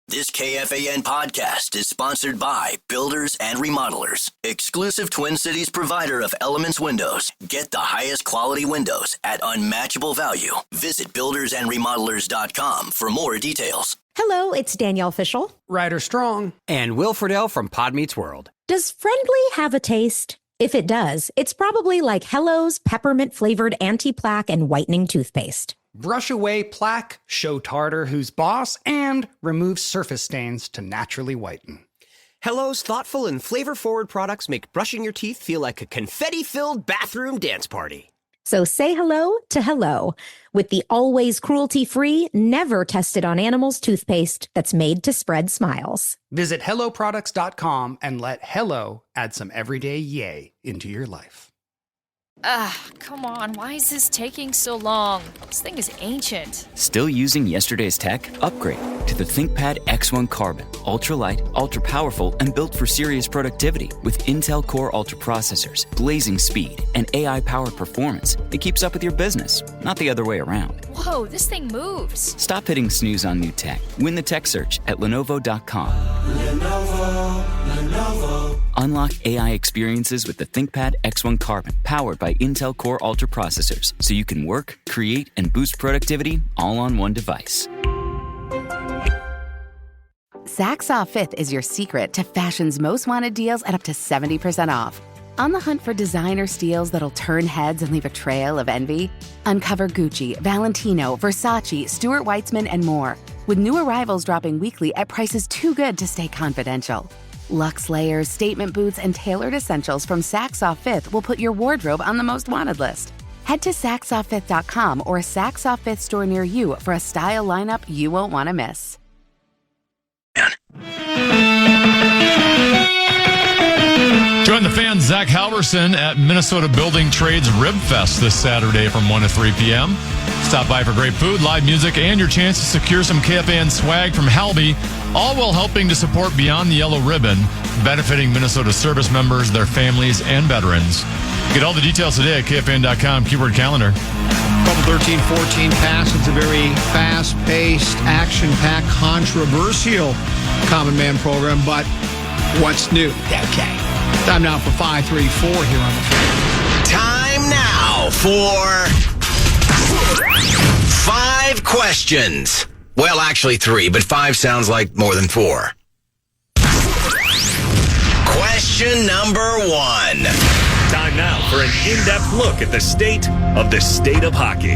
This KFAN podcast is sponsored by Builders and Remodelers, exclusive Twin Cities provider of Elements Windows. Get the highest quality windows at unmatchable value. Visit buildersandremodelers.com for more details. Hello, it's Danielle Fishel. Ryder Strong. And Will Friedle from Pod Meets World. Does Friendly have a taste? If it does, it's probably like Hello's peppermint-flavored anti-plaque and whitening toothpaste. Brush away plaque, show tartar who's boss, and remove surface stains to naturally whiten. Hello's thoughtful and flavor-forward products make brushing your teeth feel like a confetti-filled bathroom dance party. So say hello to Hello with the always cruelty-free, never tested on animals toothpaste that's made to spread smiles. Visit HelloProducts.com and let Hello add some everyday yay into your life. Come on, why is this taking so long? This thing is ancient. Still using yesterday's tech? Upgrade to the ThinkPad X1 Carbon. Ultra-light, ultra-powerful, and built for serious productivity. With Intel Core Ultra processors, blazing speed, and AI-powered performance that keeps up with your business, not the other way around. Whoa, this thing moves. Stop hitting snooze on new tech. Win the tech search at Lenovo.com. Lenovo. Unlock AI experiences with the ThinkPad X1 Carbon, powered by Intel Core Ultra processors, so you can work, create, and boost productivity all on one device. Saks Off 5th is your secret to fashion's most wanted deals at up to 70% off. On the hunt for designer steals that'll turn heads and leave a trail of envy? Uncover Gucci, Valentino, Versace, Stuart Weitzman, and more, with new arrivals dropping weekly at prices too good to stay confidential. Luxe layers, statement boots, and tailored essentials from Saks Off 5th will put your wardrobe on the most wanted list. Head to SaksOff5th.com or a Saks Off 5th store near you for a style lineup you won't want to miss. Join the fan Zach Halverson at Minnesota Building Trades Rib Fest this Saturday from 1 to 3 p.m. Stop by for great food, live music, and your chance to secure some KFAN swag from Halby, all while helping to support Beyond the Yellow Ribbon, benefiting Minnesota service members, their families, and veterans. Get all the details today at KFAN.com, keyword calendar. Couple 13-14 pass. It's a very fast-paced, action-packed, controversial Common Man program, but what's new? Okay. Time now for 534 here on the Fan. Time now for 5 questions. Well, actually 3, but 5 sounds like more than 4. Question number 1. Time now for an in-depth look at the state of hockey.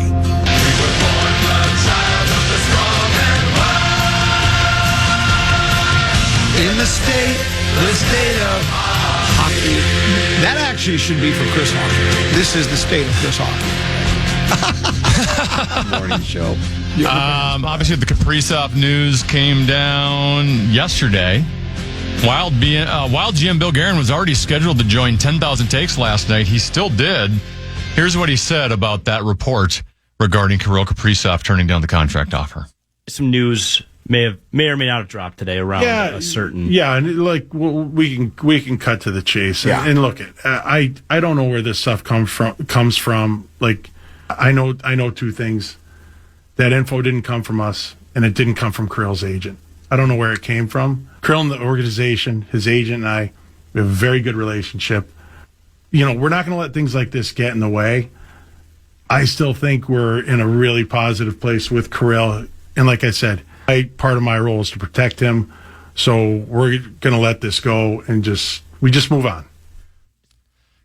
In the state of hockey. That actually should be for Chris Hockey. This is the state of Chris Hockey. Morning show. Obviously, the Kaprizov news came down yesterday. Wild GM Bill Guerin was already scheduled to join 10,000 Takes last night. He still did. Here's what he said about that report regarding Kirill Kaprizov turning down the contract offer. Some news may or may not have dropped today around a certain. Yeah, and we can cut to the chase. Yeah. And look, I don't know where this stuff comes from. Like, I know 2 things. That info didn't come from us, and it didn't come from Kirill's agent. I don't know where it came from. Kirill and the organization, his agent and I, we have a very good relationship. You know, we're not going to let things like this get in the way. I still think we're in a really positive place with Kirill. And like I said, part of my role is to protect him. So we're going to let this go and we just move on.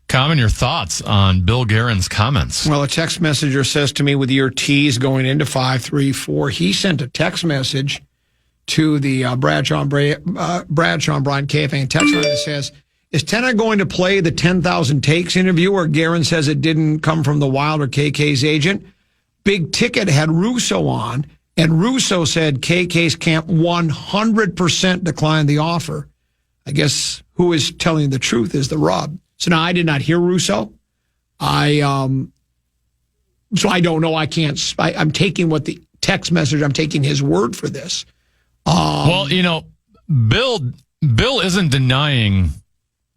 Common, your thoughts on Bill Guerin's comments? Well, a text messenger says to me with your T's going into 534, he sent a text message to the Bradshaw and Brian KFAN text line that says, is Tenna going to play the 10,000 Takes interview where Guerin says it didn't come from the Wild or KK's agent? Big Ticket had Russo on, and Russo said KK's camp 100% declined the offer. I guess who is telling the truth is the rub. So now I did not hear Russo. So I don't know. I'm taking what the text message, I'm taking his word for this. Well, Bill isn't denying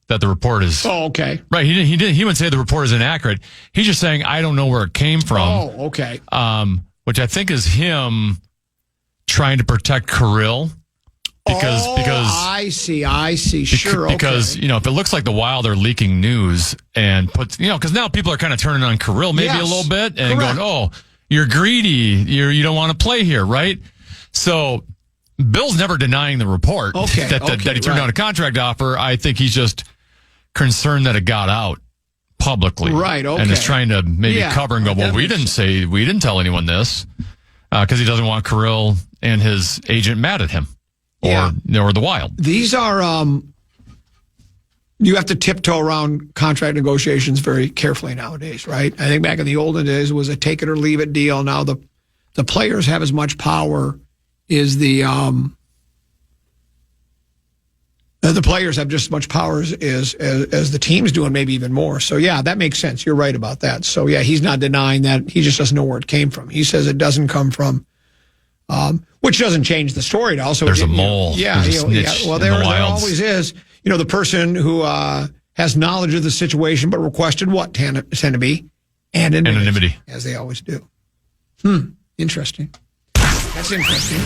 that the report is. Oh, okay. Right. He wouldn't say the report is inaccurate. He's just saying, I don't know where it came from. Oh, okay. Which I think is him trying to protect Kirill. I see. Sure. Because, okay. if it looks like the Wild are leaking news and because now people are kind of turning on Kirill maybe a little bit and going, oh, you're greedy. You don't want to play here, right? So Bill's never denying the report that he turned down a contract offer. I think he's just concerned that it got out publicly. Right, okay. And is trying to maybe cover and go, well, we didn't tell anyone this because he doesn't want Kirill and his agent mad at him or the Wild. These are, you have to tiptoe around contract negotiations very carefully nowadays, right? I think back in the olden days it was a take it or leave it deal. Now the players have as much power as the players have just as much power as the teams do, and maybe even more. So, that makes sense. You're right about that. So, he's not denying that. He just doesn't know where it came from. He says it doesn't come from, which doesn't change the story. Also, there's a mole. Well, there always is. The person who has knowledge of the situation but requested what, Tenneby? Anonymity. As they always do. Interesting. That's interesting.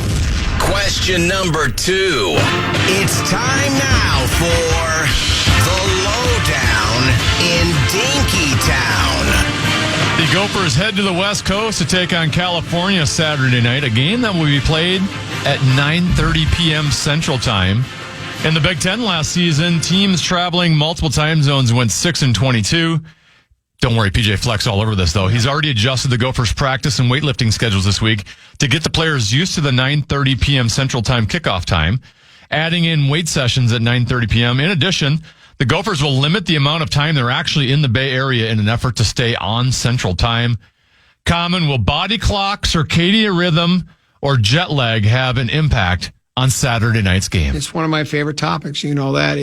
Question number 2. It's time now for the lowdown in Dinkytown. The Gophers head to the West Coast to take on California Saturday night, a game that will be played at 9:30 p.m. Central Time. In the Big Ten last season, teams traveling multiple time zones went 6-22. Don't worry, PJ Fleck's all over this, though. He's already adjusted the Gophers' practice and weightlifting schedules this week to get the players used to the 9:30 p.m. Central Time kickoff time, adding in weight sessions at 9:30 p.m. In addition, the Gophers will limit the amount of time they're actually in the Bay Area in an effort to stay on Central Time. Common, will body clock, circadian rhythm, or jet lag have an impact on Saturday night's game? It's one of my favorite topics. You know that.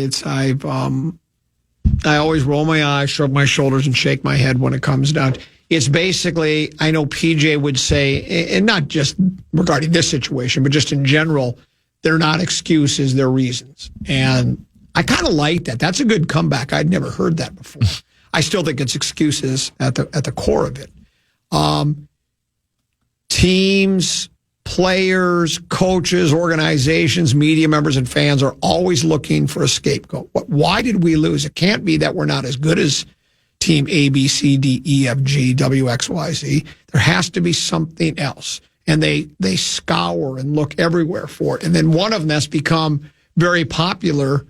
I always roll my eyes, shrug my shoulders, and shake my head when it comes down. It's basically, I know PJ would say, and not just regarding this situation, but just in general, they're not excuses, they're reasons. And I kind of like that. That's a good comeback. I'd never heard that before. I still think it's excuses at the core of it. Teams, players, coaches, organizations, media members, and fans are always looking for a scapegoat. Why did we lose? It can't be that we're not as good as team A, B, C, D, E, F, G, W, X, Y, Z. There has to be something else. And they scour and look everywhere for it. And then one of them that's become very popular,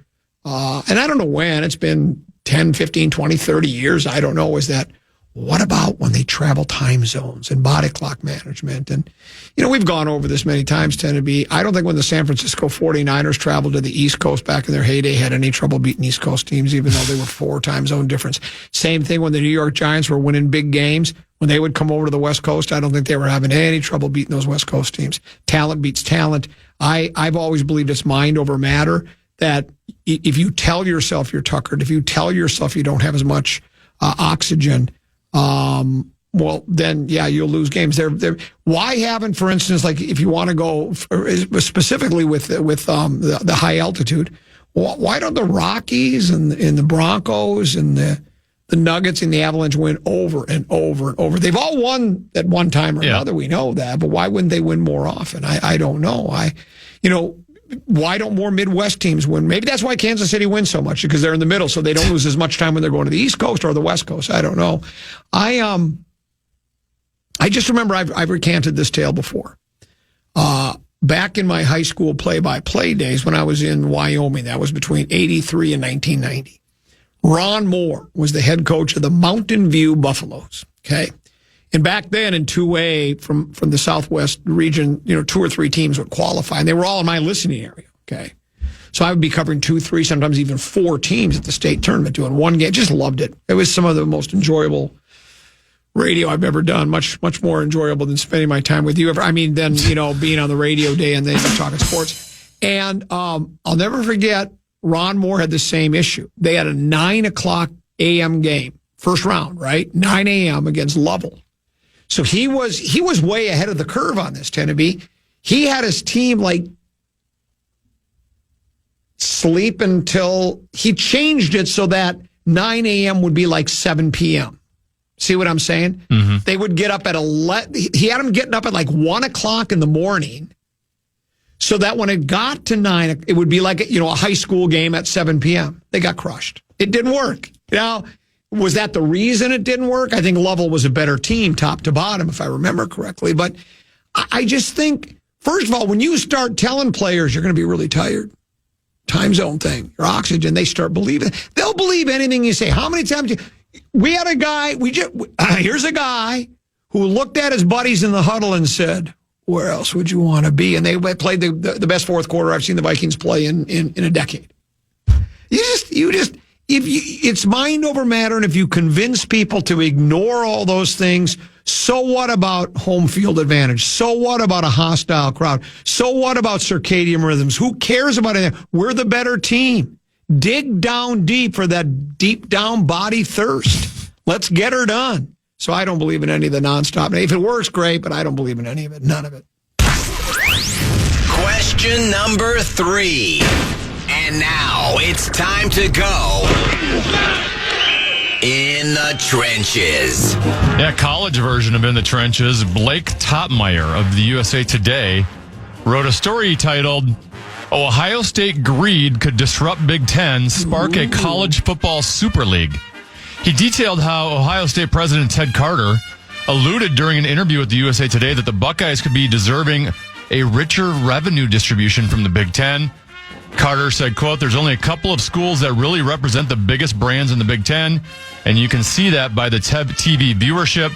and I don't know when, it's been 10, 15, 20, 30 years, I don't know, is that what about when they travel time zones and body clock management? And, we've gone over this many times, Tenneby. I don't think when the San Francisco 49ers traveled to the East Coast back in their heyday had any trouble beating East Coast teams, even though they were 4 time zone difference. Same thing when the New York Giants were winning big games. When they would come over to the West Coast, I don't think they were having any trouble beating those West Coast teams. Talent beats talent. I've always believed it's mind over matter, that if you tell yourself you're tuckered, if you tell yourself you don't have as much oxygen, well, then, you'll lose games. Why haven't, for instance, like if you want to go specifically with the high altitude, why don't the Rockies and the Broncos and the Nuggets and the Avalanche win over and over and over? They've all won at one time or another. We know that, but why wouldn't they win more often? I don't know. Why don't more Midwest teams win? Maybe that's why Kansas City wins so much, because they're in the middle, so they don't lose as much time when they're going to the East Coast or the West Coast. I don't know. I just remember I've recanted this tale before. Back in my high school play-by-play days when I was in Wyoming, that was between 83 and 1990. Ron Moore was the head coach of the Mountain View Buffaloes, okay? And back then in 2A from the Southwest region, 2 or 3 teams would qualify, and they were all in my listening area, okay? So I would be covering 2, 3, sometimes even 4 teams at the state tournament doing one game. Just loved it. It was some of the most enjoyable radio I've ever done, much more enjoyable than spending my time with you. Being on the radio day and then talking sports. And I'll never forget, Ron Moore had the same issue. They had a 9 o'clock a.m. game, first round, right? 9 a.m. against Lovell. So he was way ahead of the curve on this, Tenneby. He had his team sleep until he changed it so that 9 a.m. would be like 7 p.m. See what I'm saying? Mm-hmm. They would get up at 11. He had them getting up at 1 o'clock in the morning so that when it got to 9, it would be like, a high school game at 7 p.m. They got crushed. It didn't work. Now, was that the reason it didn't work? I think Lovell was a better team, top to bottom, if I remember correctly. But I just think, first of all, when you start telling players you're going to be really tired, time zone thing, your oxygen, they start believing. They'll believe anything you say. How many times? We had a guy, here's a guy who looked at his buddies in the huddle and said, where else would you want to be? And they played the best fourth quarter I've seen the Vikings play in a decade. It's mind over matter, and if you convince people to ignore all those things, so what about home field advantage? So what about a hostile crowd? So what about circadian rhythms? Who cares about it? We're the better team. Dig down deep for that deep down body thirst. Let's get her done. So I don't believe in any of the nonstop. If it works, great, but I don't believe in any of it. None of it. Question number 3. And now it's time to go in the trenches. Yeah, college version of In the Trenches. Blake Topmeyer of the USA Today wrote a story titled, Ohio State Greed Could Disrupt Big Ten, Spark a College Football Super League. He detailed how Ohio State President Ted Carter alluded during an interview with the USA Today that the Buckeyes could be deserving a richer revenue distribution from the Big Ten. Carter said, quote, there's only a couple of schools that really represent the biggest brands in the Big Ten, and you can see that by the TV viewership.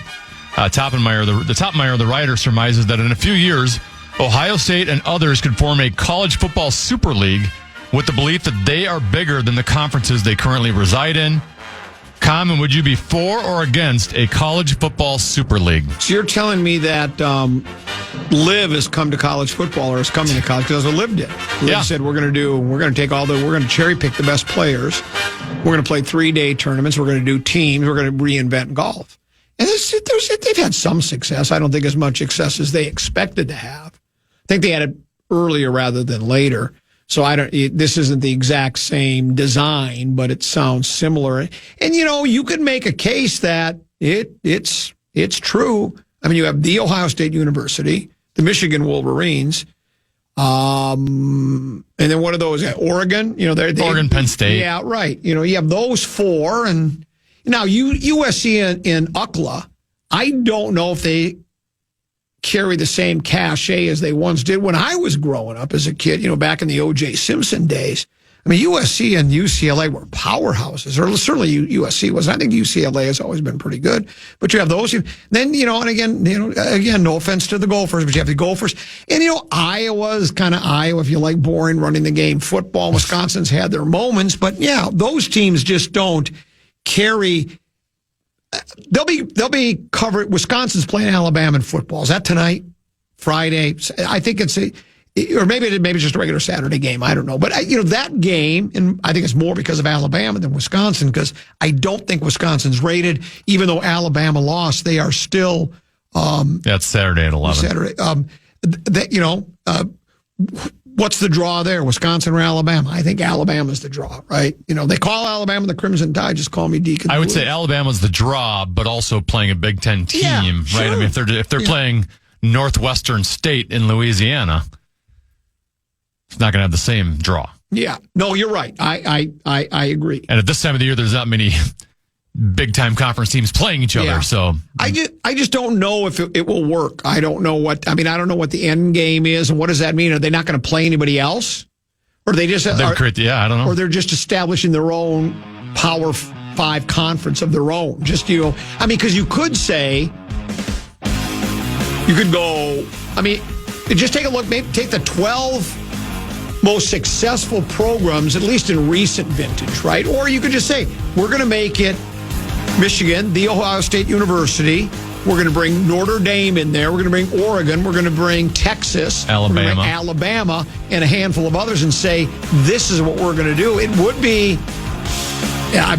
Topmeyer, the writer, surmises that in a few years, Ohio State and others could form a college football super league with the belief that they are bigger than the conferences they currently reside in. Common, would you be for or against a college football super league? So you're telling me that Liv has come to college football, or is coming to college, because that's what Liv did. Liv said we're going to cherry pick the best players. We're going to play 3-day tournaments. We're going to do teams. We're going to reinvent golf. And they've had some success. I don't think as much success as they expected to have. I think they had it earlier rather than later. So this isn't the exact same design, but it sounds similar. And, you could make a case that it's true. I mean, you have the Ohio State University, the Michigan Wolverines, and then one of those, Oregon, Oregon, Penn State. Yeah, right. You have those 4. And now USC in UCLA, I don't know if they carry the same cachet as they once did when I was growing up as a kid, back in the O.J. Simpson days. I mean, USC and UCLA were powerhouses, or certainly USC was. I think UCLA has always been pretty good. But you have those. Then, and again, no offense to the Gophers, but you have the Gophers. And, Iowa is kind of Iowa, if you like boring, running the game football. Wisconsin's had their moments. But, yeah, those teams just don't carry. They'll be covered. Wisconsin's playing Alabama in football. Is that tonight? Friday? I think it's or maybe it's just a regular Saturday game. I don't know. But, that game, and I think it's more because of Alabama than Wisconsin, because I don't think Wisconsin's rated. Even though Alabama lost, they are still. That's Saturday at 11. Saturday. What's the draw there, Wisconsin or Alabama? I think Alabama's the draw, right? They call Alabama the Crimson Tide. Just call me Deacon. I would say Alabama's the draw, but also playing a Big Ten team, right? Sure. I mean, if they're playing Northwestern State in Louisiana, it's not going to have the same draw. Yeah. No, you're right. I agree. And at this time of the year, there's not many big-time conference teams playing each other. So I just don't know if it will work. I don't know what the end game is, and what does that mean? Are they not going to play anybody else? Or they just I don't know. Or they're just establishing their own Power 5 conference of their own. Just, because you could say, you could go, just take a look, maybe take the 12 most successful programs, at least in recent vintage, right? Or you could just say, we're going to make it Michigan, the Ohio State University. We're going to bring Notre Dame in there. We're going to bring Oregon. We're going to bring Texas. Alabama, and a handful of others, and say, this is what we're going to do. It would be,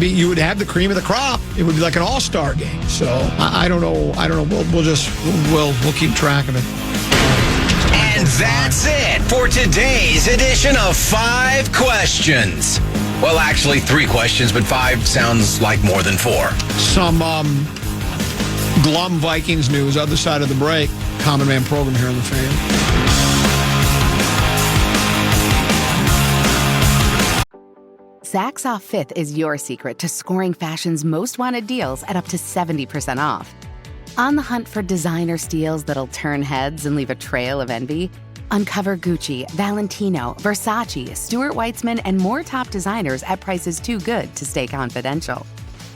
you would have the cream of the crop. It would be like an all-star game. So I don't know. We'll keep track of it. And that's it for today's edition of 5 Questions. Well, actually 3 questions, but 5 sounds like more than 4. Some glum Vikings news, other side of the break. Common Man program here on the Fan. Saks Off 5th is your secret to scoring fashion's most wanted deals at up to 70% off. On the hunt for designer steals that'll turn heads and leave a trail of envy? Uncover Gucci, Valentino, Versace, Stuart Weitzman, and more top designers at prices too good to stay confidential.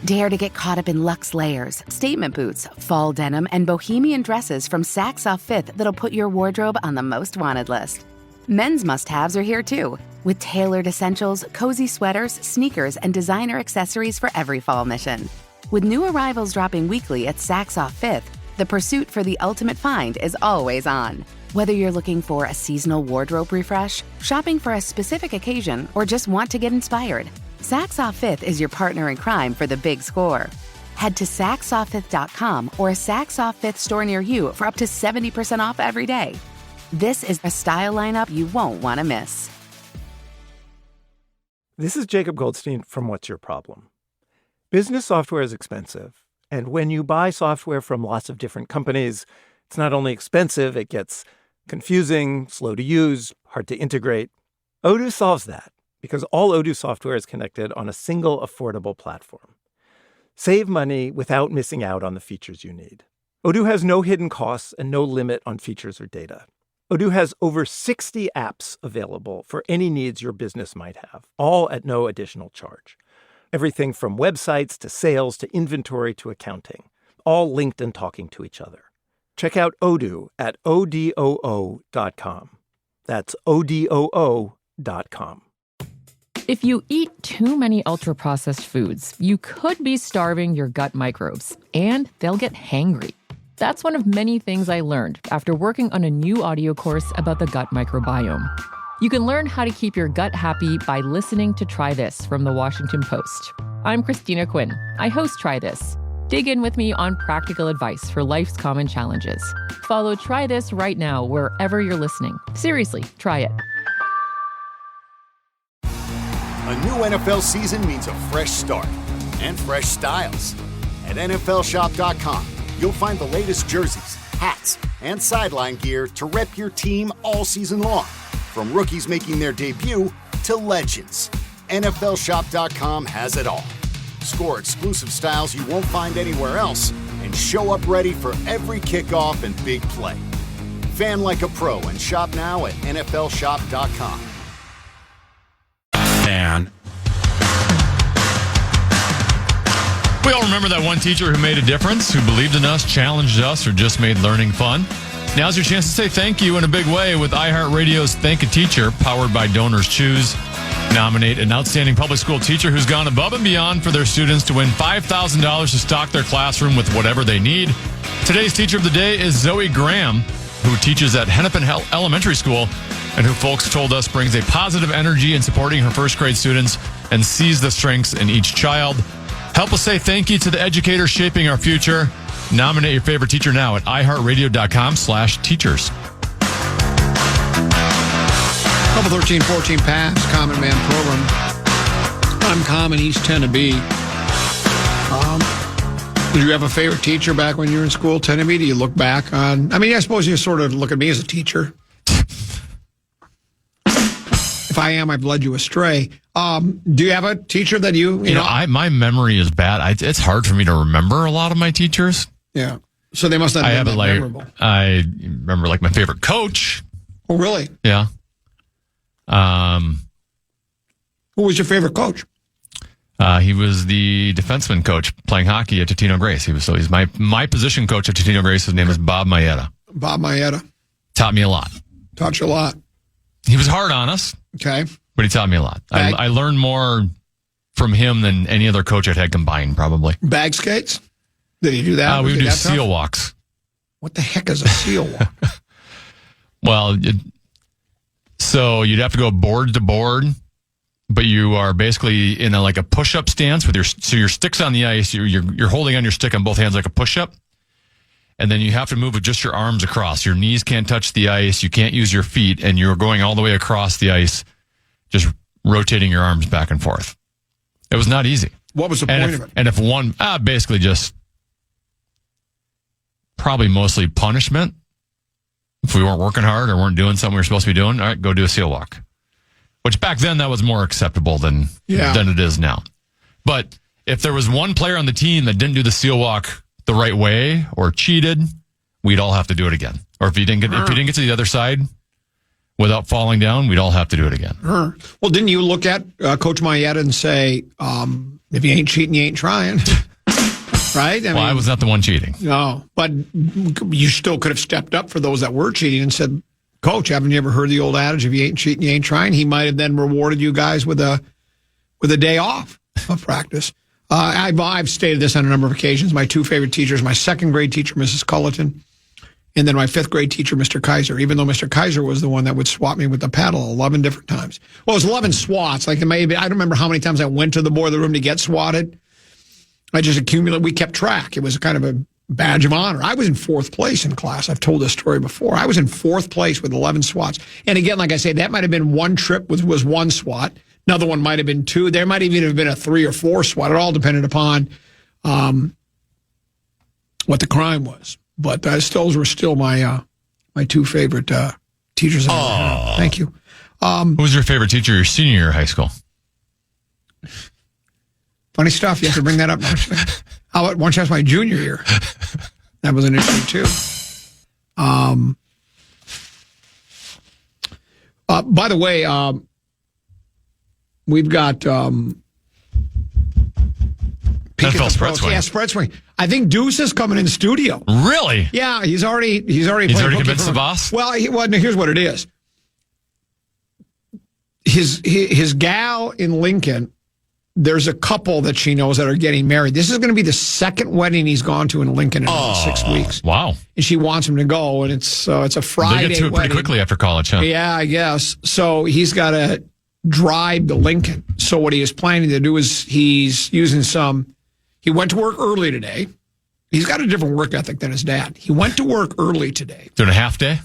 Dare to get caught up in luxe layers, statement boots, fall denim, and bohemian dresses from Saks Off 5th that'll put your wardrobe on the most wanted list. Men's must-haves are here too, with tailored essentials, cozy sweaters, sneakers, and designer accessories for every fall mission. With new arrivals dropping weekly at Saks Off 5th, the pursuit for the ultimate find is always on. Whether you're looking for a seasonal wardrobe refresh, shopping for a specific occasion, or just want to get inspired, Saks Off 5th is your partner in crime for the big score. Head to SaksOff5th.com or a Saks Off 5th store near you for up to 70% off every day. This is a style lineup you won't want to miss. This is Jacob Goldstein from What's Your Problem? Business software is expensive, and when you buy software from lots of different companies, it's not only expensive, it gets confusing, slow to use, hard to integrate. Odoo solves that because all Odoo software is connected on a single affordable platform. Save money without missing out on the features you need. Odoo has no hidden costs and no limit on features or data. Odoo has over 60 apps available for any needs your business might have, all at no additional charge. Everything from websites to sales to inventory to accounting, all linked and talking to each other. Check out Odoo at odoo.com. That's odoo.com. If you eat too many ultra-processed foods, you could be starving your gut microbes, and they'll get hangry. That's one of many things I learned after working on a new audio course about the gut microbiome. You can learn how to keep your gut happy by listening to Try This from The Washington Post. I'm Christina Quinn. I host Try This. Dig in with me on practical advice for life's common challenges. Follow Try This right now wherever you're listening. Seriously, try it. A new NFL season means a fresh start and fresh styles. At NFLshop.com, you'll find the latest jerseys, hats, and sideline gear to rep your team all season long. From rookies making their debut to legends, NFLshop.com has it all. Score exclusive styles you won't find anywhere else and show up ready for every kickoff and big play. Fan like a pro and shop now at NFLshop.com. And we all remember that one teacher who made a difference, who believed in us, challenged us, or just made learning fun. Now's your chance to say thank you in a big way with iHeartRadio's Thank a Teacher, powered by Donors Choose. Nominate an outstanding public school teacher who's gone above and beyond for their students to win $5,000 to stock their classroom with whatever they need. Today's Teacher of the Day is Zoe Graham, who teaches at Hennepin Elementary School and who folks told us brings a positive energy in supporting her first grade students and sees the strengths in each child. Help us say thank you to the educators shaping our future. Nominate your favorite teacher now at iHeartRadio.com/teachers. Couple 13-14 pass, Common Man program. I'm Common, he's 10 to B. Did you have a favorite teacher back when you were in school, 10 to B? Do you look back on... I mean, I suppose you sort of look at me as a teacher. If I am, I've led you astray. Do you have a teacher that you know? My memory is bad. It's hard for me to remember a lot of my teachers. Yeah. So they must not have been memorable. I remember my favorite coach. Oh, really? Yeah. Who was your favorite coach? He was the defenseman coach playing hockey at Totino Grace. He's my position coach at Totino Grace. His name is Bob Maeda. Bob Maeda. Taught me a lot. Taught you a lot. He was hard on us. Okay. But he taught me a lot. I learned more from him than any other coach I'd had combined, probably. Bag skates? Did he do that? We would do seal walks. What the heck is a seal walk? Well, so you'd have to go board to board, but you are basically in a push-up stance with your stick's on the ice. You're holding on your stick on both hands like a push-up, and then you have to move with just your arms across. Your knees can't touch the ice. You can't use your feet, and you're going all the way across the ice, just rotating your arms back and forth. It was not easy. What was the point of it? And if one, basically just probably mostly punishment. If we weren't working hard or weren't doing something we were supposed to be doing, all right, go do a seal walk. which back then that was more acceptable than it is now. But if there was one player on the team that didn't do the seal walk the right way or cheated, we'd all have to do it again. Or if you didn't get to the other side without falling down, we'd all have to do it again. Well, didn't you look at Coach Mayetta and say, if you ain't cheating, you ain't trying? Right? I was not the one cheating. No, but you still could have stepped up for those that were cheating and said, Coach, haven't you ever heard the old adage, if you ain't cheating, you ain't trying? He might have then rewarded you guys with a day off of practice. I've stated this on a number of occasions. My two favorite teachers, my second grade teacher, Mrs. Culleton, and then my fifth grade teacher, Mr. Kaiser, even though Mr. Kaiser was the one that would swat me with the paddle 11 different times. Well, it was 11 swats. Like, I don't remember how many times I went to the boiler room to get swatted. I just accumulated. We kept track. It was kind of a badge of honor. I was in fourth place in class. I've told this story before. I was in fourth place with 11 swats. And again, like I say, that might have been one trip was one swat. Another one might have been two. There might even have been a 3 or 4 swat. It all depended upon what the crime was. But those were still my two favorite teachers. Thank you. Who was your favorite teacher your senior year of high school? Funny stuff. You have to bring that up. How about once that's my junior year? That was an issue too. By the way, we've got NFL spread swing. Yeah, spread swing. I think Deuce is coming in the studio. Really? Yeah, he's already convinced the boss. Well, here's what it is. His gal in Lincoln. There's a couple that she knows that are getting married. This is going to be the second wedding he's gone to in Lincoln in about 6 weeks. Wow. And she wants him to go, and it's a Friday. They get to it pretty quickly after college, huh? Yeah, I guess. So he's got to drive to Lincoln. So what he is planning to do is he's using he went to work early today. He's got a different work ethic than his dad. He went to work early today. Doing a half day?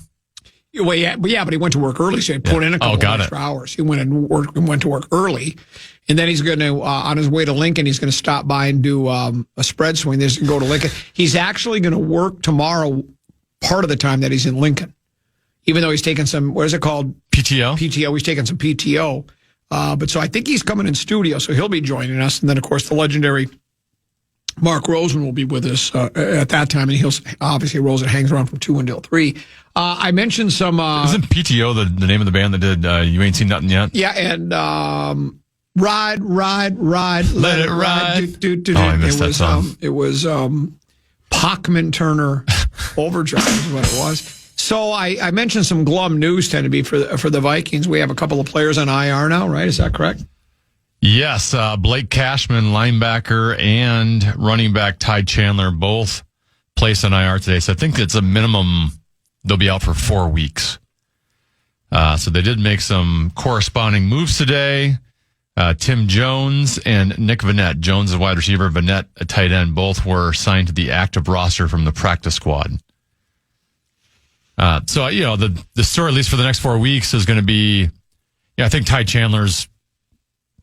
Well, but he went to work early, so he put in a couple of extra hours. He went to work early. And then he's going to, on his way to Lincoln, he's going to stop by and do a spread swing. He's going to go to Lincoln. He's actually going to work tomorrow part of the time that he's in Lincoln, even though he's taking some, what is it called? PTO. He's taking some PTO. But so I think he's coming in studio, so he'll be joining us. And then, of course, the legendary Mark Rosen will be with us at that time. And obviously, Rosen hangs around from 2 until 3. I mentioned some. Isn't PTO the name of the band that did You Ain't Seen Nothing Yet? Yeah, and. Ride, let it ride. I missed that song. It was Pachman Turner Overdrive is what it was. So I mentioned some glum news tend to be for the Vikings. We have a couple of players on IR now, right? Is that correct? Yes, Blake Cashman, linebacker, and running back Ty Chandler both placed on IR today. So I think it's a minimum they'll be out for 4 weeks. So they did make some corresponding moves today. Tim Jones and Nick Vanette. Jones, a wide receiver, Vanette, a tight end, both were signed to the active roster from the practice squad. So, the story, at least for the next 4 weeks, is going to be, I think Ty Chandler's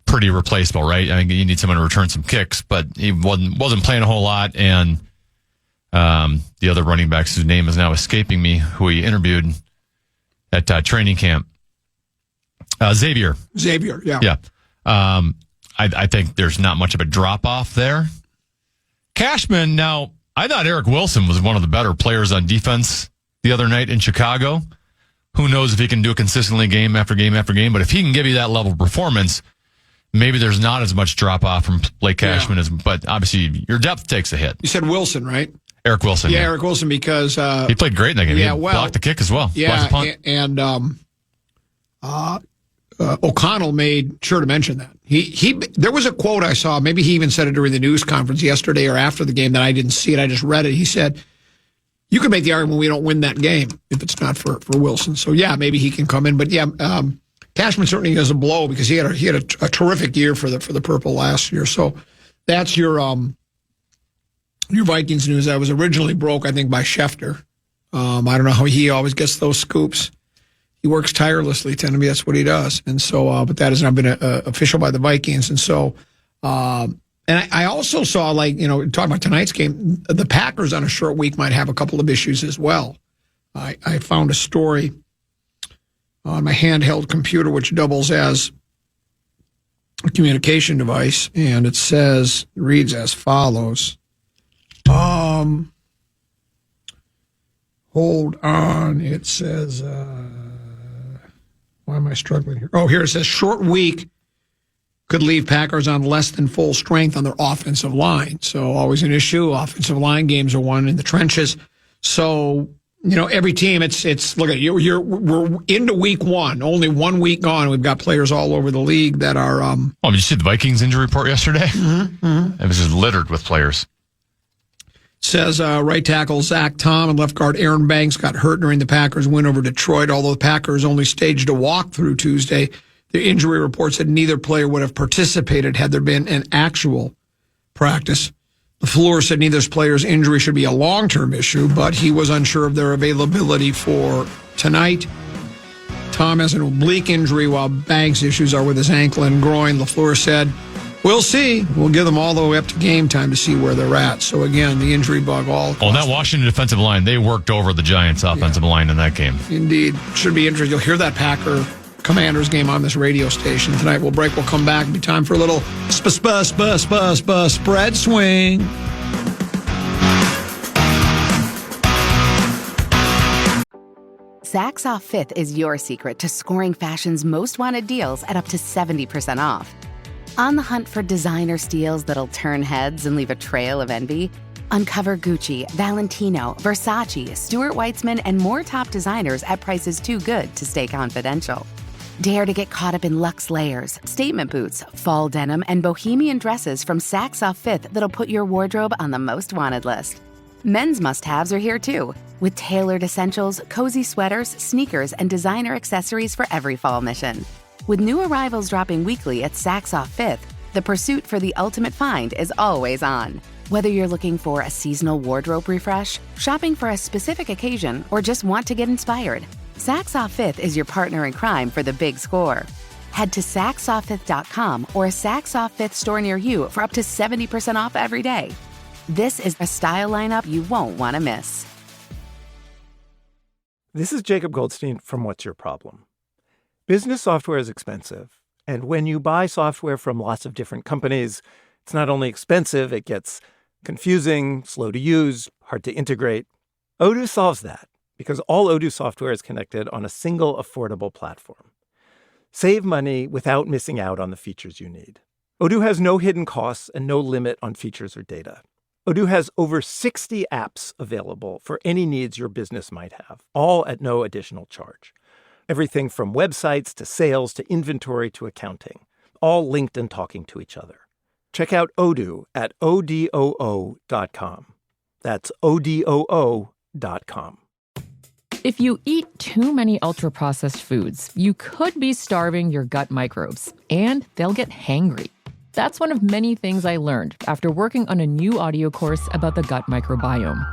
pretty replaceable, right? I think you need someone to return some kicks, but he wasn't playing a whole lot. And the other running backs, whose name is now escaping me, who he interviewed at training camp. Xavier, yeah. Yeah. I think there's not much of a drop-off there. Cashman, now, I thought Eric Wilson was one of the better players on defense the other night in Chicago. Who knows if he can do it consistently game after game after game, but if he can give you that level of performance, maybe there's not as much drop-off from Blake Cashman, but obviously your depth takes a hit. You said Wilson, right? Eric Wilson. Yeah, Eric Wilson, because... he played great in that game. Yeah, he blocked the kick as well. Yeah, and O'Connell made sure to mention that. There was a quote I saw, maybe he even said it during the news conference yesterday or after the game that I didn't see it, I just read it. He said, you can make the argument we don't win that game if it's not for Wilson. So, yeah, maybe he can come in. But, yeah, Cashman certainly does a blow because he had a terrific year for the Purple last year. So that's your Vikings news. That was originally broke, I think, by Schefter. I don't know how he always gets those scoops. He works tirelessly. Tend to me, that's what he does. And so, but that has not been official by the Vikings. And so, and I also saw, talking about tonight's game, the Packers on a short week might have a couple of issues as well. I found a story on my handheld computer, which doubles as a communication device, and it reads as follows. Hold on. It says, why am I struggling here? Oh, here it says short week could leave Packers on less than full strength on their offensive line. So always an issue. Offensive line games are won in the trenches. So, every team, it's look at you. We're into week one, only 1 week gone. We've got players all over the league that are. Did you see the Vikings injury report yesterday? Mm-hmm. It was just littered with players. Says right tackle Zach Tom and left guard Aaron Banks got hurt during the Packers win over Detroit. Although the Packers only staged a walkthrough Tuesday, the injury report said neither player would have participated had there been an actual practice. LaFleur said neither player's injury should be a long-term issue, but he was unsure of their availability for tonight. Tom has an oblique injury while Banks' issues are with his ankle and groin. LaFleur said, we'll see. We'll give them all the way up to game time to see where they're at. So, again, the injury bug all. Oh, that Washington defensive line, they worked over the Giants' offensive line in that game. Indeed. Should be interesting. You'll hear that Packer Commanders game on this radio station tonight. We'll break. We'll come back. It'll be time for a little spread swing. Saks Off 5th is your secret to scoring fashion's most wanted deals at up to 70% off. On the hunt for designer steals that'll turn heads and leave a trail of envy? Uncover Gucci, Valentino, Versace, Stuart Weitzman, and more top designers at prices too good to stay confidential. Dare to get caught up in luxe layers, statement boots, fall denim, and bohemian dresses from Saks Off 5th that'll put your wardrobe on the most wanted list. Men's must-haves are here too, with tailored essentials, cozy sweaters, sneakers, and designer accessories for every fall mission. With new arrivals dropping weekly at Saks Off 5th, the pursuit for the ultimate find is always on. Whether you're looking for a seasonal wardrobe refresh, shopping for a specific occasion, or just want to get inspired, Saks Off 5th is your partner in crime for the big score. Head to SaksOff5th.com or a Saks Off 5th store near you for up to 70% off every day. This is a style lineup you won't want to miss. This is Jacob Goldstein from What's Your Problem? Business software is expensive, and when you buy software from lots of different companies, it's not only expensive, it gets confusing, slow to use, hard to integrate. Odoo solves that because all Odoo software is connected on a single affordable platform. Save money without missing out on the features you need. Odoo has no hidden costs and no limit on features or data. Odoo has over 60 apps available for any needs your business might have, all at no additional charge. Everything from websites to sales to inventory to accounting, all linked and talking to each other. Check out Odoo at odoo.com. That's odoo.com. If you eat too many ultra-processed foods, you could be starving your gut microbes, and they'll get hangry. That's one of many things I learned after working on a new audio course about the gut microbiome.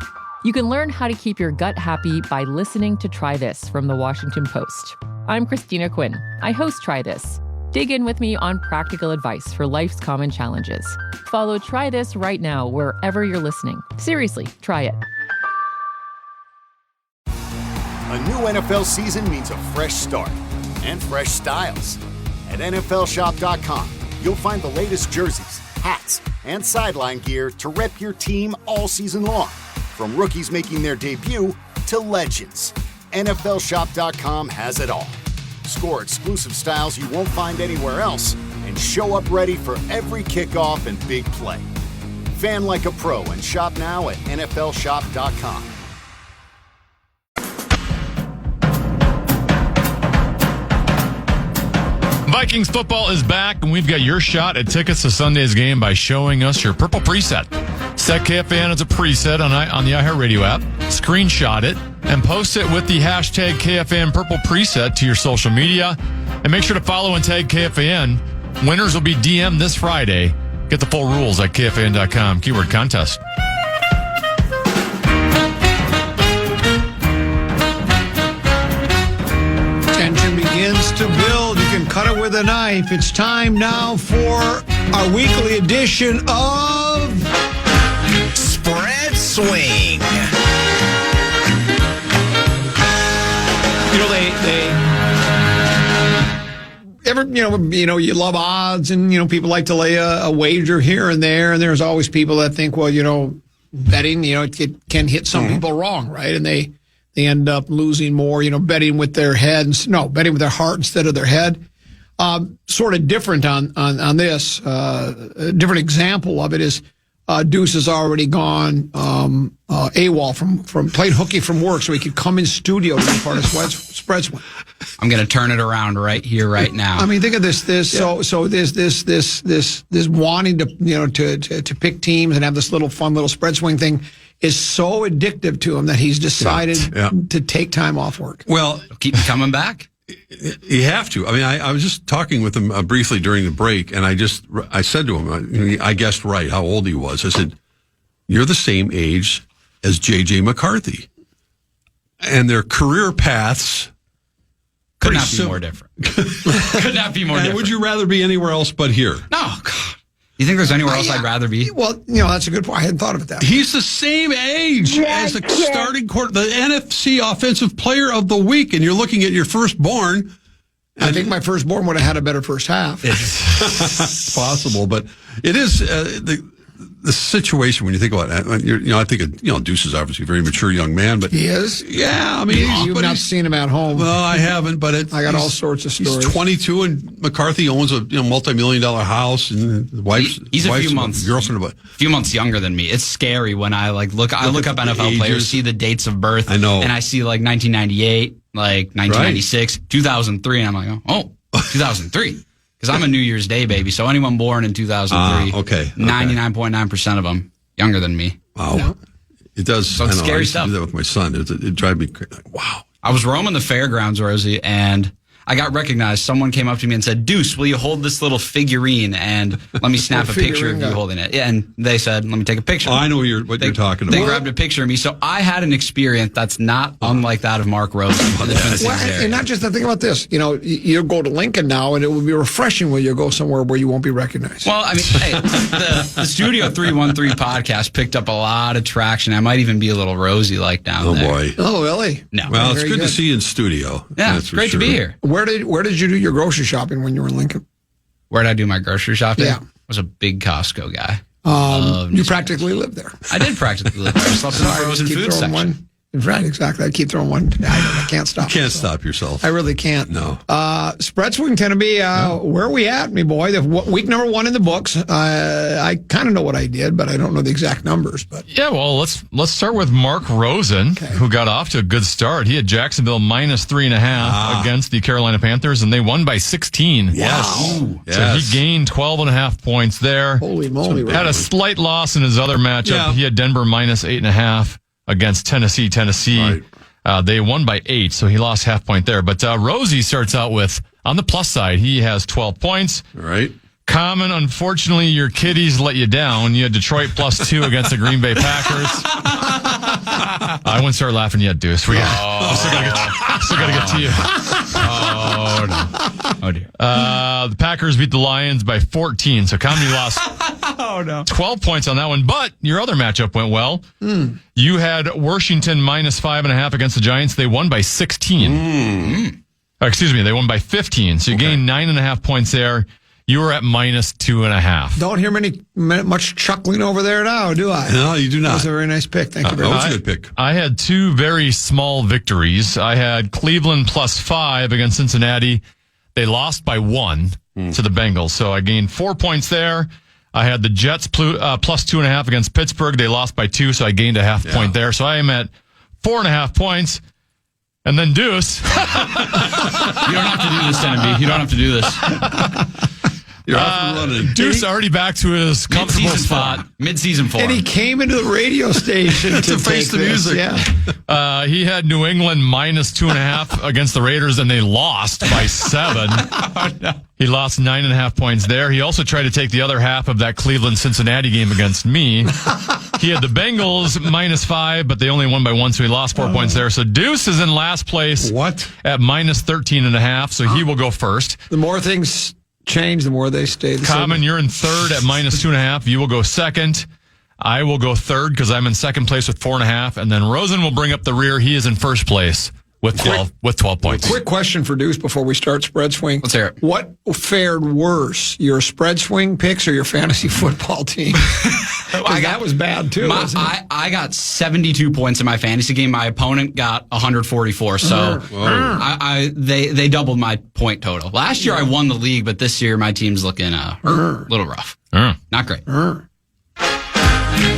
You can learn how to keep your gut happy by listening to Try This from the Washington Post. I'm Christina Quinn. I host Try This. Dig in with me on practical advice for life's common challenges. Follow Try This right now wherever you're listening. Seriously, try it. A new NFL season means a fresh start and fresh styles. At NFLShop.com, you'll find the latest jerseys, hats, and sideline gear to rep your team all season long. From rookies making their debut to legends, NFLShop.com has it all. Score exclusive styles you won't find anywhere else and show up ready for every kickoff and big play. Fan like a pro and shop now at NFLShop.com. Vikings football is back, and we've got your shot at tickets to Sunday's game by showing us your purple preset. Set KFAN as a preset on the iHeartRadio app, screenshot it, and post it with the hashtag KFAN purple preset to your social media. And make sure to follow and tag KFAN. Winners will be DM'd this Friday. Get the full rules at KFAN.com. Keyword contest. Tension begins to build. You can cut it with a knife. It's time now for our weekly edition of Spread Swing. You know, you love odds, and people like to lay a wager here and there, and there's always people that think, well, betting, it can hit some people wrong, right? And they end up losing more, betting with their betting with their heart instead of their head. Sort of different on this. A different example of it is Deuce has already gone AWOL from playing hooky from work, so he could come in studio to be part of Spread Swing. I'm going to turn it around right here, right now. I mean, think of this. So this wanting to pick teams and have this fun little Spread Swing thing is so addictive to him that he's decided to take time off work. Well, keep coming back. You have to. I mean, I was just talking with him briefly during the break, and I said to him, I guessed right how old he was. I said, "You're the same age as J.J. McCarthy," and their career paths could not be more different. Could not be more different. Would you rather be anywhere else but here? No, God. You think there's anywhere else I'd rather be? Well, that's a good point. I hadn't thought of it that way. He's the same age as the starting the NFC Offensive Player of the Week, and you're looking at your firstborn. I think my firstborn would have had a better first half. It's possible, but it is the situation when you think about it. I think Deuce is obviously a very mature young man, but he is. Yeah, I mean, you've not seen him at home. Well, I haven't, but I got all sorts of stories. He's 22, and McCarthy owns a multi-million-dollar house, and his wife's he's a few months younger than me. It's scary when I look up NFL players, see the dates of birth. I know, and I see 1998, 1996, 2003, and I'm like, oh, 2003. Because I'm a New Year's Day baby, so anyone born in 2003, 99.9% of them younger than me. Wow, yeah. It does. So it's scary stuff. I do that with my son. It drives me crazy. Wow. I was roaming the fairgrounds, Rosie, and I got recognized. Someone came up to me and said, "Deuce, will you hold this little figurine and let me snap a picture of you holding it?" Yeah, and they said, "Let me take a picture." Oh, I know what you're talking about. They grabbed a picture of me, so I had an experience that's not unlike that of Mark Rosen. And not just the thing about this. You go to Lincoln now, and it will be refreshing when you go somewhere where you won't be recognized. Well, I mean, hey, the Studio 313 podcast picked up a lot of traction. I might even be a little Rosie-like down there. Oh, boy. Oh, really? No. Well, it's good to see you in studio. Yeah, it's great to be here. Where did you do your grocery shopping when you were in Lincoln? Where did I do my grocery shopping? Yeah. I was a big Costco guy. You practically lived there. I did practically live there. I slept in the frozen food section. Right, exactly. I keep throwing one. I can't stop. You can't stop yourself. I really can't. No. Spread Swing tend to be where are we at, me boy? Week number 1 in the books. I kind of know what I did, but I don't know the exact numbers. But yeah, well, let's start with Mark Rosen, who got off to a good start. He had Jacksonville -3.5 against the Carolina Panthers, and they won by 16. Yes. Wow. So he gained 12.5 points there. Holy moly! Had a slight loss in his other matchup. Yeah. He had Denver -8.5 against Tennessee. Right. They won by 8, so he lost half point there. But Rosie starts out with, on the plus side, he has 12 points. All right. Common, unfortunately, your kiddies let you down. You had Detroit +2 against the Green Bay Packers. I wouldn't start laughing yet, Deuce. Still gotta get to you. Oh, no. Oh, dear. The Packers beat the Lions by 14, so Common lost 12 points on that one. But your other matchup went well. You had Washington -5.5 against the Giants. They won by 16. Excuse me, they won by 15. So you gained 9.5 points there. You were at -2.5. Don't hear much chuckling over there now, do I? No, you do not. That was a very nice pick. Thank you very much. That was a good pick. I had 2 very small victories. I had Cleveland +5 against Cincinnati. They lost by 1 to the Bengals, so I gained 4 points there. I had the Jets +2.5 against Pittsburgh. They lost by 2, so I gained a half point there. So I am at 4.5 points. And then Deuce. You don't have to do this, NB. You don't have to do this. You're off and running. Deuce already back to his comfortable spot. Mid-season form. And he came into the radio station to face the music. Yeah. He had New England -2.5 against the Raiders, and they lost by 7. He lost 9.5 points there. He also tried to take the other half of that Cleveland-Cincinnati game against me. He had the Bengals -5, but they only won by 1, so he lost 4 points there. So Deuce is in last place at -13.5, so he will go first. The more things change, the more they stay the Common, same. you're in third at -2.5. You will go second. I will go third because I'm in second place with 4.5. And then Rosen will bring up the rear. He is in first place with 12 points. Quick question for Deuce before we start spread swing. Let's hear it. What fared worse, your spread swing picks or your fantasy football team? That was bad too. I got 72 points in my fantasy game. My opponent got 144. So they doubled my point total. Last year I won the league, but this year my team's looking a little rough. Not great.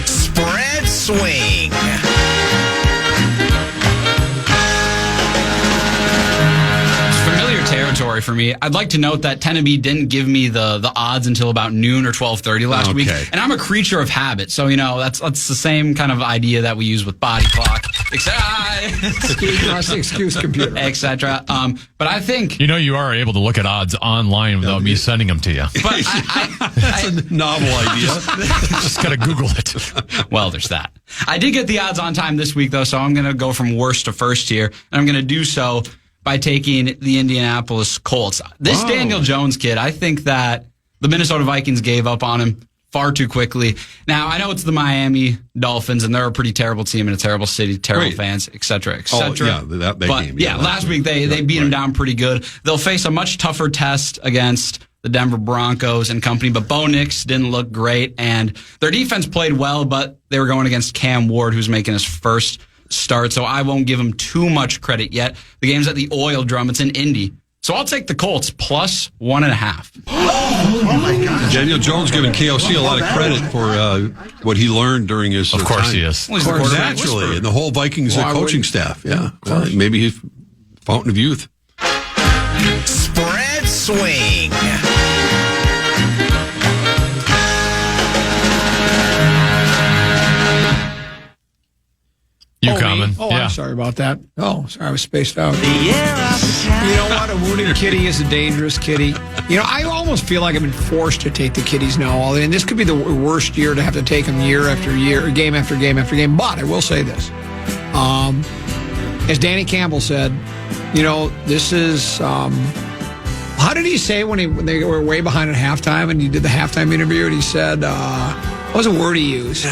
Spread swing. Territory for me. I'd like to note that Tenneby didn't give me the odds until about noon or 12:30 last week, and I'm a creature of habit. So that's the same kind of idea that we use with body clock, excuse computer, etc. But I think you are able to look at odds online without me sending them to you. But that's a novel idea. Just gotta Google it. Well, there's that. I did get the odds on time this week though, so I'm going to go from worst to first here, and I'm going to do so by taking the Indianapolis Colts. This Daniel Jones kid, I think that the Minnesota Vikings gave up on him far too quickly. Now, I know it's the Miami Dolphins, and they're a pretty terrible team in a terrible city, terrible fans, et cetera, et cetera. That game. Last week they beat him down pretty good. They'll face a much tougher test against the Denver Broncos and company, but Bo Nix didn't look great, and their defense played well, but they were going against Cam Ward, who's making his first start, so I won't give him too much credit yet. The game's at the Oil Drum. It's in Indy. So I'll take the Colts plus 1.5. Oh my God. Daniel Jones giving KOC a lot of credit for what he learned during his Of course time. he is. Well, he's the quarterback Naturally, whisperer. and the whole Vikings coaching staff. Yeah. Maybe he's fountain of youth. Spread swing. I'm sorry about that. Oh, sorry, I was spaced out. You know what? A wounded kitty is a dangerous kitty. I almost feel like I've been forced to take the kitties now. And this could be the worst year to have to take them year after year, game after game after game. But I will say this. As Danny Campbell said, this is... how did he say when they were way behind at halftime and he did the halftime interview and he said... what was the word he used?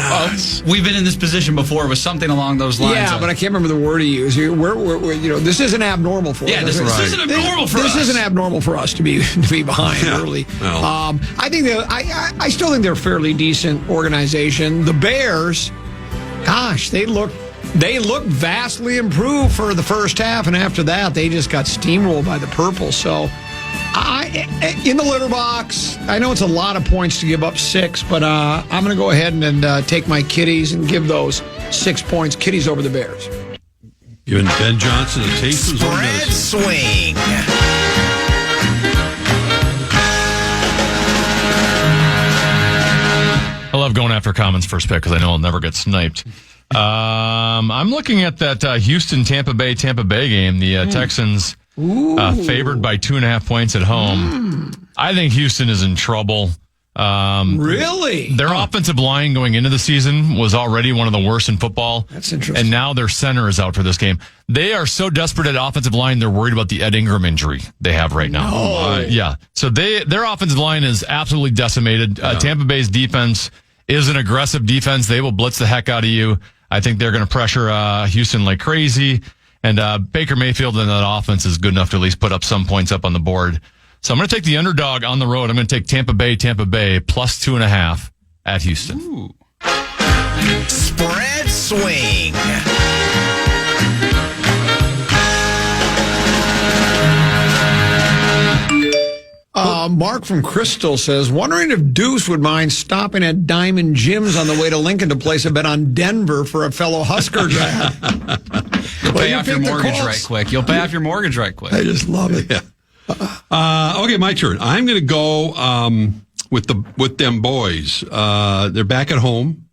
We've been in this position before. It was something along those lines. Yeah, but I can't remember the word he used. This isn't abnormal for us. Yeah, this isn't abnormal for us. This isn't abnormal for us to be behind early. Well. I think I still think they're a fairly decent organization. The Bears, gosh, they look vastly improved for the first half, and after that, they just got steamrolled by the Purple. So. In the litter box, I know it's a lot of points to give up 6, but I'm going to go ahead and take my Kitties and give those 6 points. Kitties over the Bears. Giving Ben Johnson a taste of his own medicine. Swing. I love going after Common's first pick because I know I'll never get sniped. I'm looking at that Houston-Tampa Bay game. The Texans... favored by 2.5 points at home. I think Houston is in trouble. Really? Their offensive line going into the season was already one of the worst in football. That's interesting. And now their center is out for this game. They are so desperate at offensive line, they're worried about the Ed Ingram injury they have right now. Yeah. So their offensive line is absolutely decimated. Tampa Bay's defense is an aggressive defense. They will blitz the heck out of you. I think they're going to pressure Houston like crazy. And Baker Mayfield and that offense is good enough to at least put up some points up on the board. So I'm going to take the underdog on the road. I'm going to take Tampa Bay plus 2.5 at Houston. Ooh. Spread swing. Mark from Crystal says, wondering if Deuce would mind stopping at Diamond Gyms on the way to Lincoln to place a bet on Denver for a fellow Husker draft. You'll pay off your mortgage right quick. I just love it. Yeah. Okay, my turn. I'm going to go with them boys. They're back at home.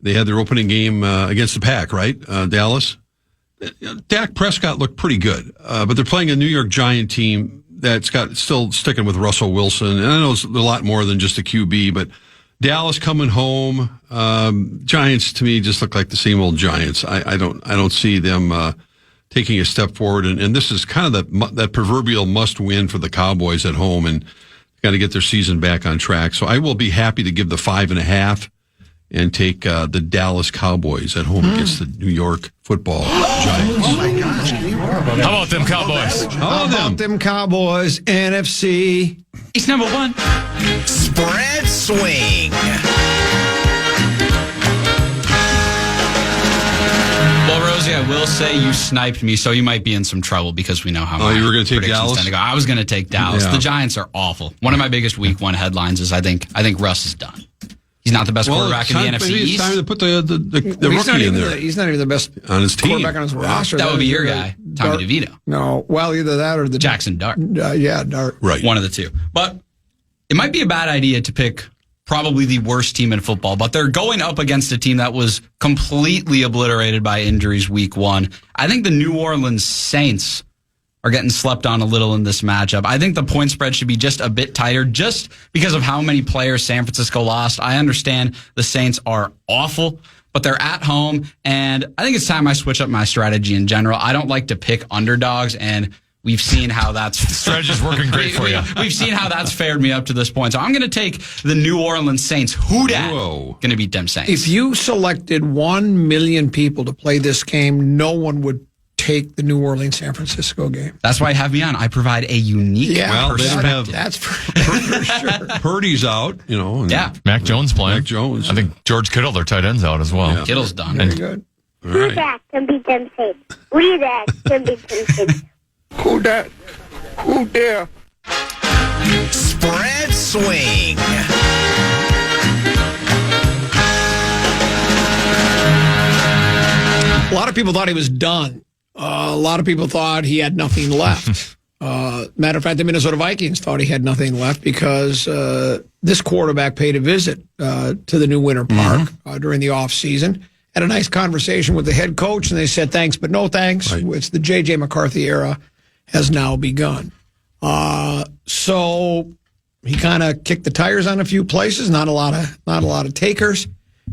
They had their opening game against the Pack, right? Dallas. Dak Prescott looked pretty good, but they're playing a New York Giant team that's still sticking with Russell Wilson. And I know it's a lot more than just a QB, but Dallas coming home. Giants to me just look like the same old Giants. I don't see them taking a step forward. And this is kind of that proverbial must win for the Cowboys at home, and got to get their season back on track. So I will be happy to give the 5.5 and take the Dallas Cowboys at home against the New York Football Giants. Oh my gosh! How about them Cowboys? How about them Cowboys? NFC. It's number one. Spread swing. Well, Rosie, I will say you sniped me, so you might be in some trouble because we know how. You were going to take Dallas? Tend to go. I was going to take Dallas. Yeah. The Giants are awful. One of my biggest Week 1 headlines is I think Russ is done. He's not the best quarterback in the NFC East. It's time to put the rookie in there. He's not even the best on his team. Quarterback on his roster. That would be your guy, Tommy DeVito. No, well, either that or the Jackson Dart. Dart. Right. One of the two. But it might be a bad idea to pick probably the worst team in football, but they're going up against a team that was completely obliterated by injuries Week 1. I think the New Orleans Saints are getting slept on a little in this matchup. I think the point spread should be just a bit tighter just because of how many players San Francisco lost. I understand the Saints are awful, but they're at home, and I think it's time I switch up my strategy in general. I don't like to pick underdogs, and we've seen how that's strategy's working great for you. We've seen how that's fared me up to this point. So I'm going to take the New Orleans Saints. Who dat? Going to beat them Saints. If you selected 1 million people to play this game, no one would take the New Orleans San Francisco game. That's why I have me on. I provide a unique perspective. That's for sure. Purdy's out, Yeah. Mac Jones playing. Mac Jones. I think George Kittle, their tight end's out as well. Yeah. Kittle's done. Very good. All right. Who that can beat them Saints? We that can beat them Saints. Who that? Who there? Spread swing. A lot of people thought he was done. A lot of people thought he had nothing left. Matter of fact, the Minnesota Vikings thought he had nothing left because this quarterback paid a visit to the new Winter Park during the offseason. Had a nice conversation with the head coach, and they said thanks, but no thanks. Right. It's the J.J. McCarthy era has now begun. So he kind of kicked the tires on a few places. Not a lot of takers,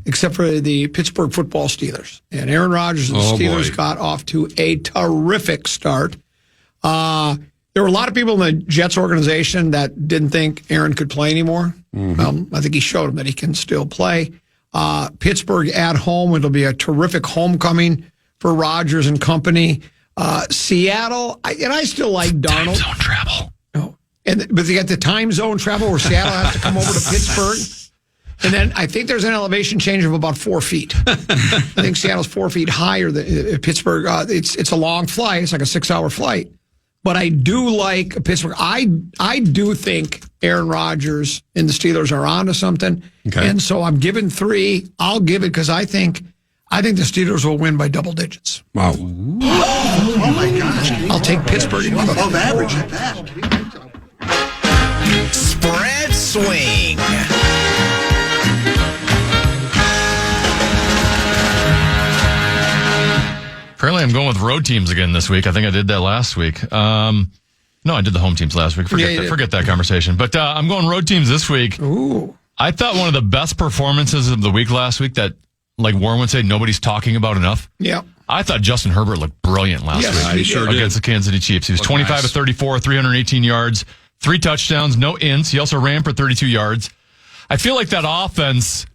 except for the Pittsburgh football Steelers. And Aaron Rodgers and the Steelers got off to a terrific start. There were a lot of people in the Jets organization that didn't think Aaron could play anymore. I think he showed them that he can still play. Pittsburgh at home, it'll be a terrific homecoming for Rodgers and company. Seattle, I still like Darnold. Time zone travel. But they got the time zone travel where Seattle has to come over to Pittsburgh. And then I think there's an elevation change of about 4 feet. I think Seattle's 4 feet higher than Pittsburgh. It's a long flight. It's like a 6-hour flight. But I do like Pittsburgh. I do think Aaron Rodgers and the Steelers are onto something. Okay. And so I'm giving 3. I'll give it because I think the Steelers will win by double digits. Wow. Oh my gosh. I'll take Pittsburgh. Above average at that. Spread swing. Apparently, I'm going with road teams again this week. I think I did that last week. No, I did the home teams last week. Forget that conversation. But I'm going road teams this week. Ooh. I thought one of the best performances of the week last week that, like Warren would say, nobody's talking about enough. Yeah. I thought Justin Herbert looked brilliant last week he sure against the Kansas City Chiefs. He was 25 of 34, 318 yards, 3 touchdowns, no ints. He also ran for 32 yards. I feel like that offense,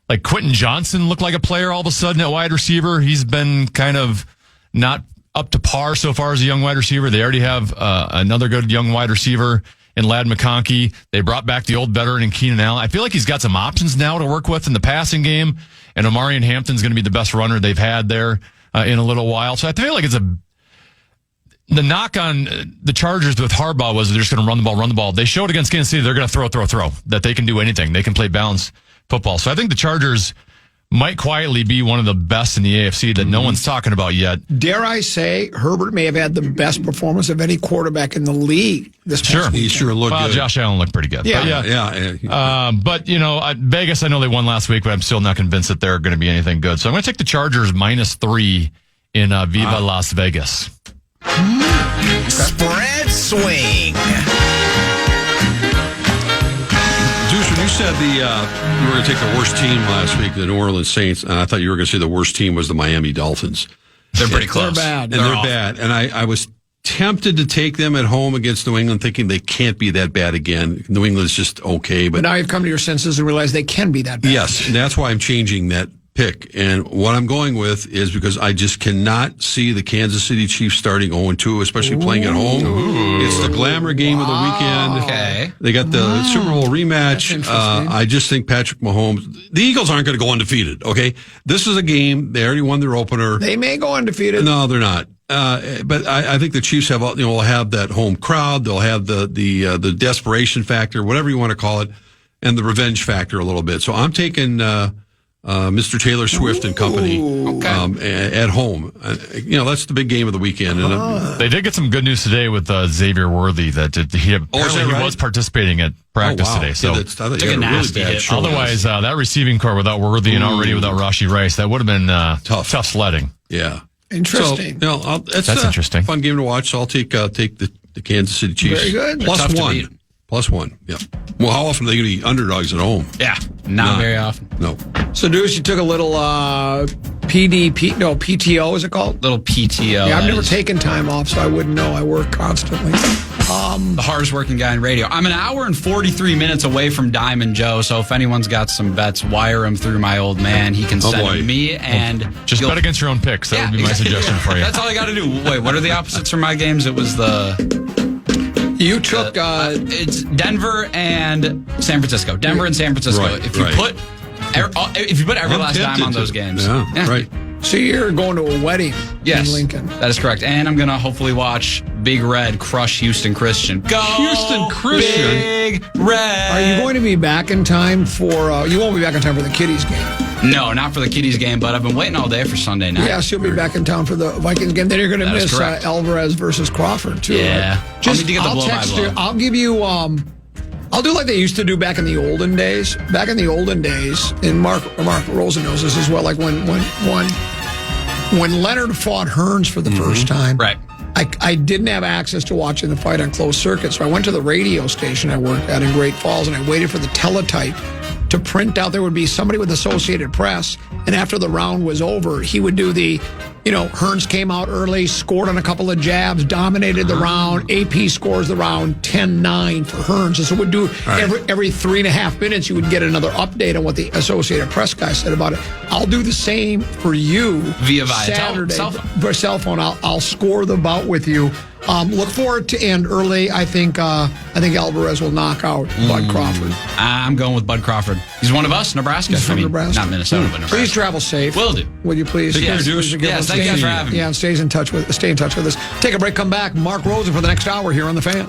like Quentin Johnson looked like a player all of a sudden at wide receiver. He's been kind of not up to par so far as a young wide receiver. They already have another good young wide receiver in Ladd McConkey. They brought back the old veteran in Keenan Allen. I feel like he's got some options now to work with in the passing game, and Omarion Hampton's going to be the best runner they've had there in a little while. So I feel like the knock on the Chargers with Harbaugh was they're just going to run the ball. They showed against Kansas City they're going to throw, that they can do anything. They can play balanced football. So I think the Chargers might quietly be one of the best in the AFC that no one's talking about yet. Dare I say, Herbert may have had the best performance of any quarterback in the league this past weekend. He sure looked good. Josh Allen looked pretty good. Yeah. But, Vegas, I know they won last week, but I'm still not convinced that they're going to be anything good. So I'm going to take the Chargers -3 in Viva Las Vegas. Spread swing. Deuce, when you said you were going to take the worst team last week, the New Orleans Saints, and I thought you were going to say the worst team was the Miami Dolphins. They're pretty close. They're bad. And they're bad. And I was tempted to take them at home against New England, thinking they can't be that bad again. New England's just okay. But now you've come to your senses and realized they can be that bad. Yes, and that's why I'm changing that pick. And what I'm going with is because I just cannot see the Kansas City Chiefs starting 0-2, especially playing at home. It's the glamour game of the weekend. Okay. They got the Super Bowl rematch. I just think Patrick Mahomes, the Eagles aren't going to go undefeated, okay? This is a game. They already won their opener. They may go undefeated. No, they're not. But I think the Chiefs will have that home crowd. They'll have the desperation factor, whatever you want to call it, and the revenge factor a little bit. So I'm taking Mr. Taylor Swift and company at home. That's the big game of the weekend. And they did get some good news today with Xavier Worthy that he was participating at practice today. So otherwise, that receiving core without Worthy and already without Rashee Rice, that would have been tough sledding. Yeah. Interesting. So, that's interesting. Fun game to watch. So I'll take the Kansas City Chiefs. Very good. +1. Yeah. Well, how often are they going to be underdogs at home? Yeah. Not very often. No. So, Deuce, you took a little PTO, is it called? Little PTO. Yeah, I've never taken time off, so I wouldn't know. I work constantly. The hardest working guy in radio. I'm an hour and 43 minutes away from Diamond Joe, so if anyone's got some bets, wire him through my old man. He can send them me, and just bet against your own picks. That would be my suggestion for you. That's all I got to do. Wait, what are the opposites for my games? It was You took it's Denver and San Francisco. Denver and San Francisco. Right, if you put every last dime on those games, right. So you're going to a wedding in Lincoln. That is correct. And I'm going to hopefully watch Big Red crush Houston Christian. Go Houston Christian. Big Red. Are you going to be back in time for you won't be back in time for the Kitties game? No, not for the Kitties game, but I've been waiting all day for Sunday night. Yes, you'll be back in town for the Vikings game. Then you're going to miss Alvarez versus Crawford, too. Yeah. Right? I'll need to get the blow-by-blow. I'll give you, I'll do like they used to do back in the olden days. Back in the olden days, and Mark Rosen knows this as well, like when Leonard fought Hearns for the first time. Right. I didn't have access to watching the fight on closed circuit, so I went to the radio station I worked at in Great Falls, and I waited for the teletype to print out. There would be somebody with Associated Press, and after the round was over, he would do the, Hearns came out early, scored on a couple of jabs, dominated the round. AP scores the round 10-9 for Hearns. And so we'd do every 3.5 minutes, you would get another update on what the Associated Press guy said about it. I'll do the same for you via Saturday cell phone. For cell phone. I'll score the bout with you. Look forward to end early. I think Alvarez will knock out Bud Crawford. I'm going with Bud Crawford. He's one of us, Nebraska. He's from Nebraska. Not Minnesota, but Nebraska. Please travel safe. Will do. Will you please? Take care, Deuce. Yes, thank you for having me. Yeah, and stay in touch with us. Take a break, come back. Mark Rosen for the next hour here on The Fan.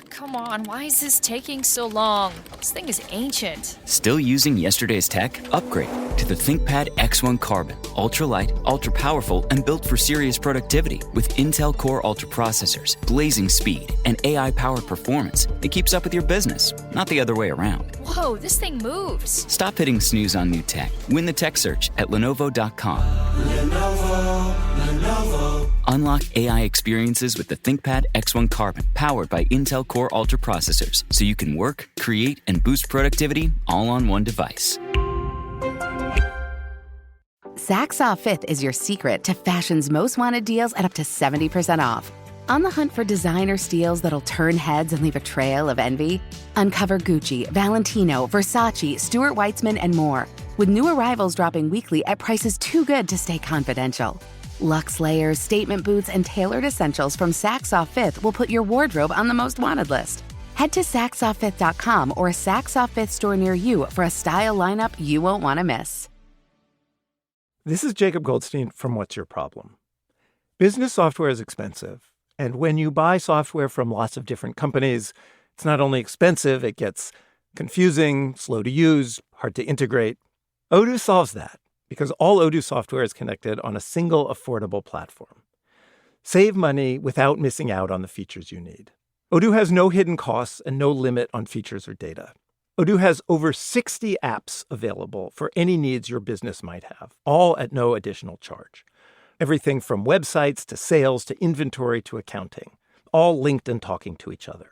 Come on, why is this taking so long? This thing is ancient. Still using yesterday's tech? Upgrade to the ThinkPad X1 Carbon. Ultra-light, ultra-powerful, and built for serious productivity. With Intel Core Ultra processors, blazing speed, and AI-powered performance, it keeps up with your business, not the other way around. Whoa, this thing moves. Stop hitting snooze on new tech. Win the tech search at Lenovo.com. Lenovo. Unlock AI experiences with the ThinkPad X1 Carbon, powered by Intel Core Ultra processors, so you can work, create, and boost productivity all on one device. Saxaw Fifth is your secret to fashion's most wanted deals at up to 70% off. On the hunt for designer steals that'll turn heads and leave a trail of envy? Uncover Gucci, Valentino, Versace, Stuart Weitzman, and more, with new arrivals dropping weekly at prices too good to stay confidential. Luxe layers, statement boots, and tailored essentials from Saxaw Fifth will put your wardrobe on the most wanted list. Head to SaxawFifth.com or a Saxaw Fifth store near you for a style lineup you won't want to miss. This is Jacob Goldstein from What's Your Problem? Business software is expensive, and when you buy software from lots of different companies, it's not only expensive, it gets confusing, slow to use, hard to integrate. Odoo solves that, because all Odoo software is connected on a single affordable platform. Save money without missing out on the features you need. Odoo has no hidden costs and no limit on features or data. Odoo has over 60 apps available for any needs your business might have, all at no additional charge. Everything from websites to sales to inventory to accounting, all linked and talking to each other.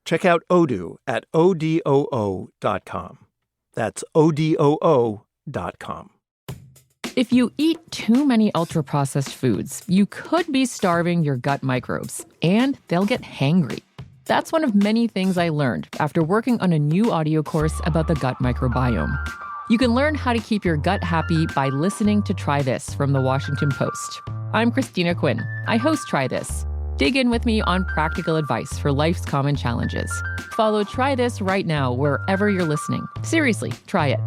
Check out Odoo at odoo.com. That's odoo.com. If you eat too many ultra-processed foods, you could be starving your gut microbes, and they'll get hangry. That's one of many things I learned after working on a new audio course about the gut microbiome. You can learn how to keep your gut happy by listening to Try This from The Washington Post. I'm Christina Quinn. I host Try This. Dig in with me on practical advice for life's common challenges. Follow Try This right now wherever you're listening. Seriously, try it.